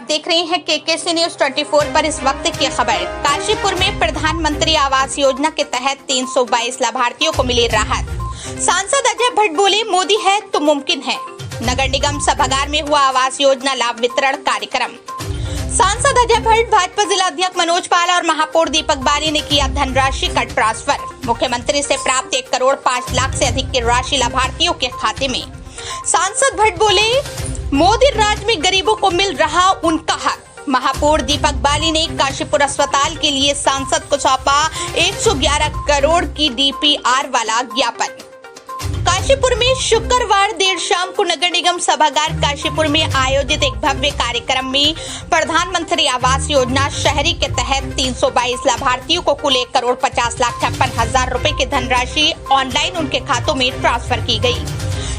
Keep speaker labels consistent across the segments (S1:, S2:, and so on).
S1: देख रहे हैं केकेसी न्यूज 24 पर। इस वक्त की खबर, काशीपुर में प्रधानमंत्री आवास योजना के तहत 322 लाभार्थियों को मिली राहत। सांसद अजय भट्ट बोले, मोदी है तो मुमकिन है। नगर निगम सभागार में हुआ आवास योजना लाभ वितरण कार्यक्रम। सांसद अजय भट्ट, भाजपा जिला अध्यक्ष मनोज पाल और महापौर दीपक बाली ने किया धनराशि का ट्रांसफर। मुख्यमंत्री से प्राप्त 1 करोड़ 5 लाख से अधिक की राशि लाभार्थियों के खाते में। सांसद भट्ट बोले, मोदी राज में गरीबों को मिल रहा उनका हक। महापौर दीपक बाली ने काशीपुर अस्पताल के लिए सांसद को सौंपा 111 करोड़ की DPR वाला ज्ञापन। काशीपुर में शुक्रवार देर शाम को नगर निगम सभागार काशीपुर में आयोजित एक भव्य कार्यक्रम में प्रधानमंत्री आवास योजना शहरी के तहत 322 लाभार्थियों को कुल 1 करोड़ 50 लाख 56 हजार रुपए की धनराशि ऑनलाइन उनके खातों में ट्रांसफर की गई।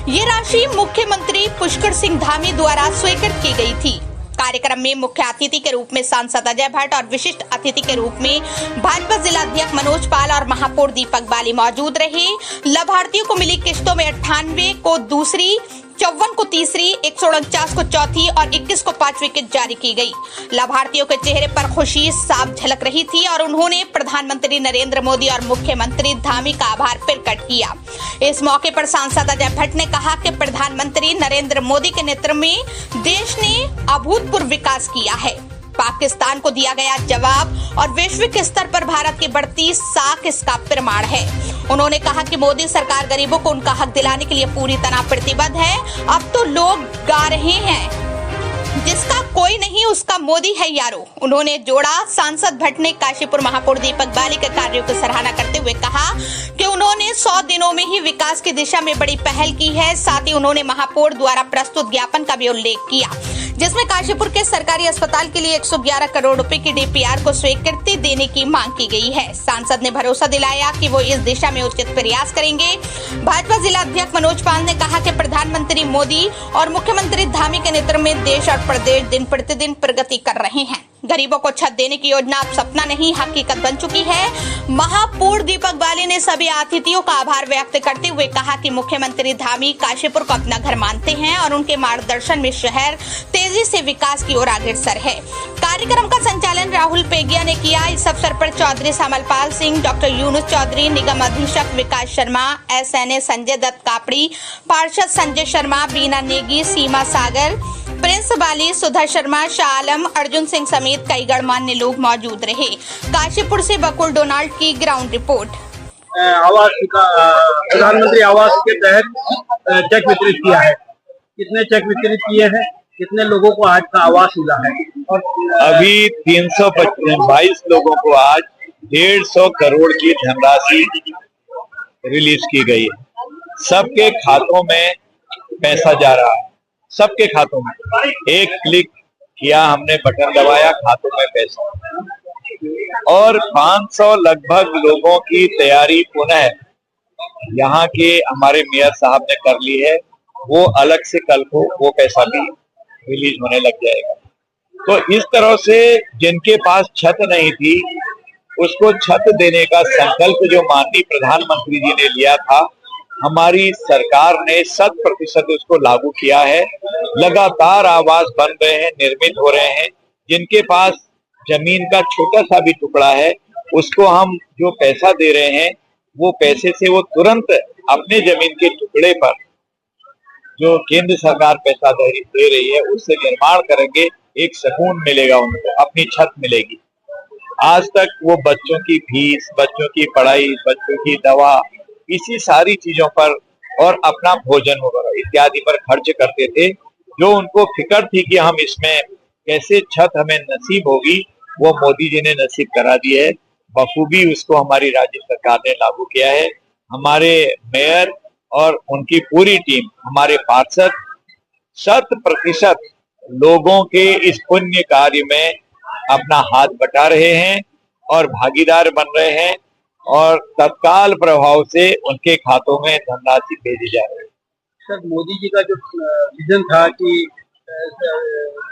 S1: ये राशि मुख्यमंत्री पुष्कर सिंह धामी द्वारा स्वीकृत की गई थी। कार्यक्रम में मुख्य अतिथि के रूप में सांसद अजय भट्ट और विशिष्ट अतिथि के रूप में भाजपा जिला अध्यक्ष मनोज पाल और महापौर दीपक बाली मौजूद रहे। लाभार्थियों को मिली किस्तों में 98 को दूसरी, 54 को तीसरी, 149 को चौथी और 21 को 5वीं किस्त जारी की गई। लाभार्थियों के चेहरे पर खुशी साफ झलक रही थी और उन्होंने प्रधानमंत्री नरेंद्र मोदी और मुख्यमंत्री धामी का आभार प्रकट किया। इस मौके पर सांसद अजय भट्ट ने कहा कि प्रधानमंत्री नरेंद्र मोदी के नेतृत्व में देश ने अभूतपूर्व विकास किया है। पाकिस्तान को दिया गया जवाब और वैश्विक स्तर पर भारत की बढ़ती साख इसका प्रमाण है। उन्होंने कहा कि मोदी सरकार गरीबों को उनका हक दिलाने के लिए पूरी तरह प्रतिबद्ध है। अब तो लोग गा रहे हैं, जिसका कोई नहीं उसका मोदी है यारो। उन्होंने जोड़ा। सांसद भट्ट ने काशीपुर महापौर दीपक बाली के कार्यों की सराहना करते हुए कहा कि उन्होंने 100 दिनों में ही विकास की दिशा में बड़ी पहल की है। साथ ही उन्होंने महापौर द्वारा प्रस्तुत ज्ञापन का भी उल्लेख किया, जिसमें काशीपुर के सरकारी अस्पताल के लिए 111 करोड़ रुपए की DPR को स्वीकृति देने की मांग की गई है। सांसद ने भरोसा दिलाया कि वो इस दिशा में उचित प्रयास करेंगे। भाजपा जिला अध्यक्ष मनोज पाल ने कहा कि प्रधानमंत्री मोदी और मुख्यमंत्री धामी के नेतृत्व में देश और प्रदेश दिन प्रतिदिन प्रगति कर रहे हैं। गरीबों को छत देने की योजना अब सपना नहीं हकीकत बन चुकी है। महापौर दीपक बाली ने सभी अतिथियों का आभार व्यक्त करते हुए कहा कि मुख्यमंत्री धामी काशीपुर को अपना घर मानते हैं और उनके मार्गदर्शन में शहर तेजी से विकास की ओर अग्रसर है। कार्यक्रम का संचालन राहुल पेगिया ने किया। इस अवसर पर चौधरी समलपाल सिंह, डॉक्टर यूनुस चौधरी, निगम अधीक्षक विकास शर्मा, SNA संजय दत्त कापड़ी, पार्षद संजय शर्मा, बीना नेगी, सीमा सागर, प्रिंस बाली, सुधा शर्मा, शाह आलम, अर्जुन सिंह समेत कई गणमान्य लोग मौजूद रहे। काशीपुर से बकुल डोनाल्ड की ग्राउंड रिपोर्ट।
S2: आवास प्रधानमंत्री आवास के तहत चेक वितरित किया है। कितने चेक वितरित किए हैं, कितने लोगों को आज का आवास मिला है?
S3: और अभी 322 लोगों को आज 150 करोड़ की धनराशि रिलीज की गई है। सबके खातों में पैसा जा रहा है, सबके खातों में। एक क्लिक किया हमने, बटन दबाया, खातों में पैसा। और 500 लगभग लोगों की तैयारी पुनः यहाँ के हमारे मेयर साहब ने कर ली है। वो अलग से कल को वो पैसा भी रिलीज होने लग जाएगा। तो इस तरह से जिनके पास छत नहीं थी उसको छत देने का संकल्प जो माननीय प्रधानमंत्री जी ने लिया था, हमारी सरकार ने 100% उसको लागू किया है। लगातार आवास बन रहे हैं, निर्मित हो रहे हैं। जिनके पास जमीन का छोटा सा भी टुकड़ा है उसको हम जो पैसा दे रहे हैं, वो पैसे से वो तुरंत अपने जमीन के टुकड़े पर जो केंद्र सरकार पैसा दे रही है उससे निर्माण करेंगे। एक सुकून मिलेगा उनको, अपनी छत मिलेगी। आज तक वो बच्चों की फीस, बच्चों की पढ़ाई, बच्चों की दवा, इसी सारी चीजों पर और अपना भोजन वगैरह इत्यादि पर खर्च करते थे। जो उनको फिक्र थी कि हम इसमें कैसे छत हमें नसीब होगी, वो मोदी जी ने नसीब करा दी है। बखूबी उसको हमारी राज्य सरकार ने लागू किया है। हमारे मेयर और उनकी पूरी टीम, हमारे पार्षद 100% लोगों के इस पुण्य कार्य में अपना हाथ बटा रहे हैं और भागीदार बन रहे हैं और तत्काल प्रभाव से उनके खातों में धनराशि भेजी जा रही है।
S2: सर, मोदी जी का जो विजन था कि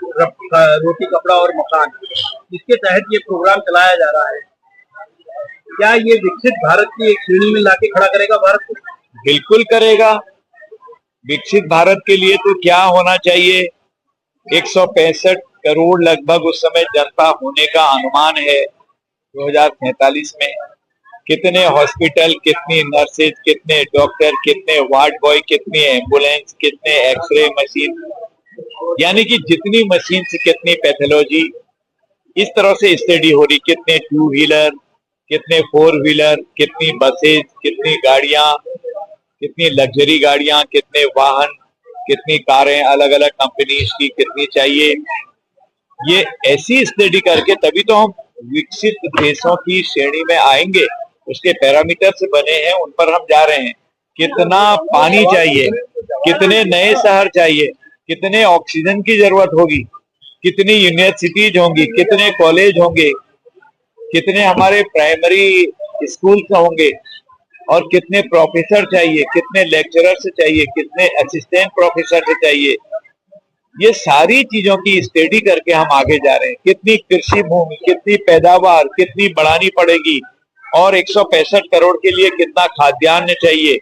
S2: रोटी, कपड़ा और मकान, जिसके तहत ये प्रोग्राम चलाया जा रहा है, क्या ये विकसित भारत की एक श्रेणी में लाके खड़ा करेगा भारत को?
S3: बिल्कुल करेगा। विकसित भारत के लिए तो क्या होना चाहिए, 165 करोड़ लगभग उस समय जनता होने का अनुमान है 2045 में। कितने हॉस्पिटल, कितनी नर्सेज, कितने डॉक्टर, कितने वार्ड बॉय, कितनी एम्बुलेंस, कितने एक्सरे मशीन, यानी कि जितनी मशीन से कितनी पैथोलॉजी, इस तरह से स्टडी हो रही। कितने 2 व्हीलर, कितने 4 व्हीलर, कितनी बसेज, कितनी गाड़ियां, कितनी लग्जरी गाड़ियां, कितने वाहन, कितनी कारें अलग अलग कंपनीज की कितनी चाहिए। ये ऐसी स्टडी करके तभी तो हम विकसित देशों की श्रेणी में आएंगे। उसके पैरामीटर्स बने हैं, उन पर हम जा रहे हैं। कितना पानी चाहिए, कितने नए शहर चाहिए, कितने ऑक्सीजन की जरूरत होगी, कितनी यूनिवर्सिटीज होंगी, कितने कॉलेज होंगे, कितने हमारे प्राइमरी स्कूल होंगे, और कितने प्रोफेसर चाहिए, कितने लेक्चरर्स चाहिए, कितने असिस्टेंट प्रोफेसर चाहिए। ये सारी चीजों की स्टडी करके हम आगे जा रहे हैं। कितनी कृषि भूमि, कितनी पैदावार, कितनी बढ़ानी पड़ेगी, और 165 करोड़ के लिए कितना खाद्यान्न चाहिए,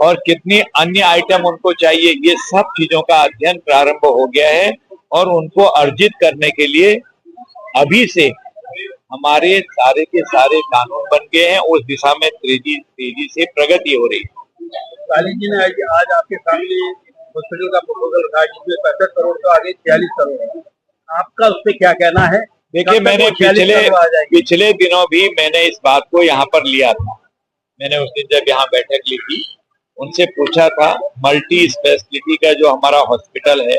S3: और कितनी अन्य आइटम उनको चाहिए। ये सब चीजों का अध्ययन प्रारंभ हो गया है, और उनको अर्जित करने के लिए अभी से हमारे सारे के सारे कानून बन गए हैं। उस दिशा में तेजी से प्रगति हो रही है।
S2: काली जी ने आज आपके सामने हॉस्पिटल का प्रपोजल रखा है, जिसमें 65 करोड़ तो आगे 46 करोड़ है। आपका उस पर क्या कहना है?
S3: देखिए, मैंने पिछले दिनों भी मैंने इस बात को यहाँ पर लिया था। मैंने उस दिन जब यहाँ बैठक ली थी, उनसे पूछा था मल्टी स्पेशलिटी का जो हमारा हॉस्पिटल है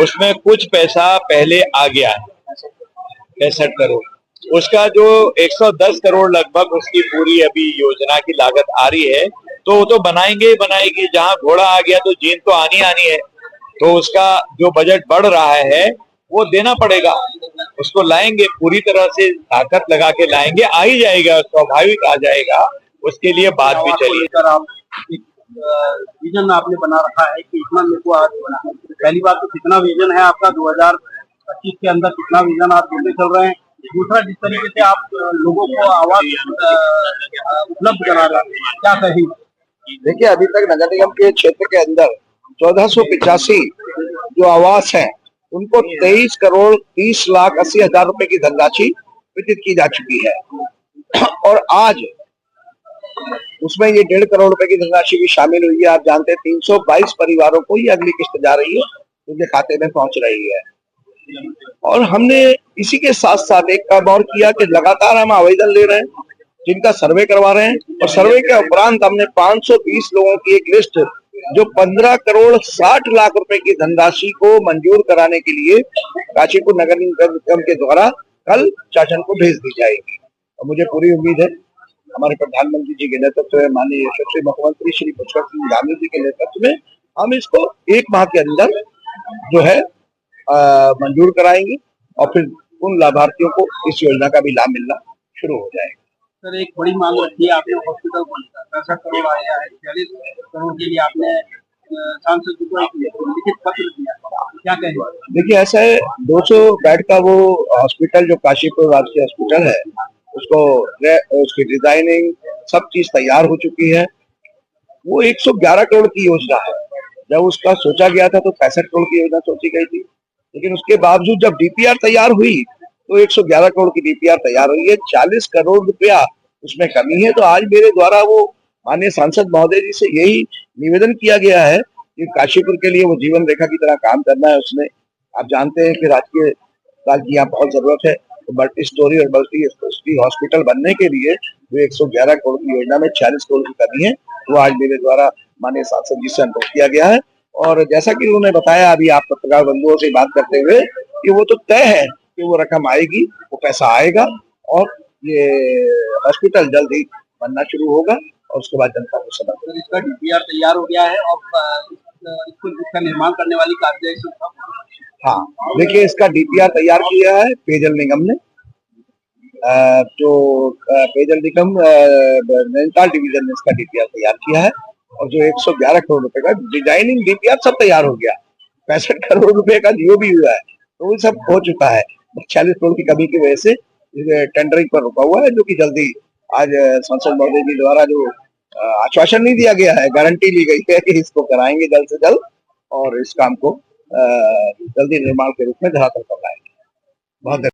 S3: उसमें कुछ पैसा पहले आ गया है 65 करोड़, उसका जो 110 करोड़ लगभग उसकी पूरी अभी योजना की लागत आ रही है, तो वो तो बनाएंगे ही बनाएगी। जहां घोड़ा आ गया तो जीन तो आनी है, तो उसका जो बजट बढ़ रहा है वो देना पड़ेगा, उसको लाएंगे, पूरी तरह से ताकत लगा के लाएंगे, आ ही जाएगा, स्वाभाविक आ जाएगा। उसके लिए बात भी चली।
S2: आप विजन आपने बना रखा है कि इतना मेरे को आज बना है। पहली बात तो कितना विजन है आपका 2025 के अंदर, कितना विजन आप लेके चल रहे हैं? दूसरा, जिस तरीके से आप लोगों को आवाज उपलब्ध करा रहे हैं, क्या कहेंगे?
S4: देखिए, अभी तक नगर निगम के क्षेत्र के अंदर 1485 जो आवास हैं उनको 23 करोड़ 30 लाख 80 हजार रुपए की धनराशि वितरित की जा चुकी है, और आज उसमें ये 1.5 करोड़ रुपए की धनराशि भी शामिल हुई है। आप जानते हैं 322 परिवारों को ये अगली किस्त जा रही है, उनके खाते में पहुंच रही है। और हमने इसी के साथ साथ एक काम और किया कि लगातार हम आवेदन ले रहे हैं, जिनका सर्वे करवा रहे हैं, और सर्वे के उपरांत हमने 520 लोगों की एक लिस्ट जो 15 करोड़ 60 लाख रुपए की धनराशि को मंजूर कराने के लिए काशीपुर नगर निगम के द्वारा कल शासन को भेज दी जाएगी। और मुझे पूरी उम्मीद है हमारे प्रधानमंत्री जी के नेतृत्व में, माननीय यशस्वी मुख्यमंत्री श्री पुष्कर सिंह धामी जी के नेतृत्व में हम इसको 1 माह के अंदर जो है मंजूर कराएंगे, और फिर उन लाभार्थियों को इस योजना का भी लाभ मिलना शुरू हो जाएगा।
S2: सर, एक बड़ी मांग रखी है आपने हॉस्पिटल को लेकर, 65 करोड़ आया है, 46 करोड़ के लिए आपने सांसद को एक लिखित पत्र दिया, क्या कहेंगे?
S4: देखिए, ऐसा है, 200 बेड का वो हॉस्पिटल जो काशीपुर राजकीय हॉस्पिटल है, उसकी डिजाइनिंग सब चीज तैयार हो चुकी है। वो 111 करोड़ की योजना है। जब उसका सोचा गया था तो 65 करोड़ की योजना सोची गई थी, लेकिन उसके बावजूद जब डीपीआर तैयार हुई तो 111 करोड़ की डीपीआर तैयार हुई है। 40 करोड़ रुपया उसमें कमी है। तो आज मेरे द्वारा वो माननीय सांसद महोदय जी से यही निवेदन किया गया है कि काशीपुर के लिए वो जीवन रेखा की तरह काम करना है उसने। आप जानते हैं कि राजकीय अस्पताल की यहाँ बहुत जरूरत है, तो मल्टी स्टोरी और मल्टी स्पेशलिटी हॉस्पिटल बनने के लिए जो 111 करोड़ की योजना में 40 करोड़ की कमी है, वो आज मेरे द्वारा माननीय सांसद जी से अनुरोध किया गया है। और जैसा कि उन्होंने बताया अभी आप पत्रकार बंधुओं से बात करते हुए, कि वो तो तय है कि वो रकम आएगी, वो पैसा आएगा, और ये हॉस्पिटल जल्द ही बनना शुरू होगा, और उसके बाद जनता को समझ।
S2: इसका डीपीआर तैयार हो गया है, और इसका निर्माण करने वाली कार्यशैली,
S4: हाँ, देखिए, इसका डीपीआर तैयार किया है पेयजल निगम ने, जो पेयजल निगम नैनीताल डिवीजन ने इसका डीपीआर तैयार किया है, और जो 111 करोड़ रुपए का डिजाइनिंग डीपीआर सब तैयार हो गया। 65 करोड़ रुपए का जीओ भी हुआ है, तो वो सब हो चुका है। 40 करोड़ की कमी की वजह से टेंडरिंग पर रुका हुआ है, जो कि जल्दी आज सांसद महोदय जी द्वारा जो आश्वासन नहीं दिया गया है, गारंटी ली गई है कि इसको कराएंगे जल्द से जल्द, और इस काम को जल्दी निर्माण के रूप में धरातल पर लाएंगे। बहुत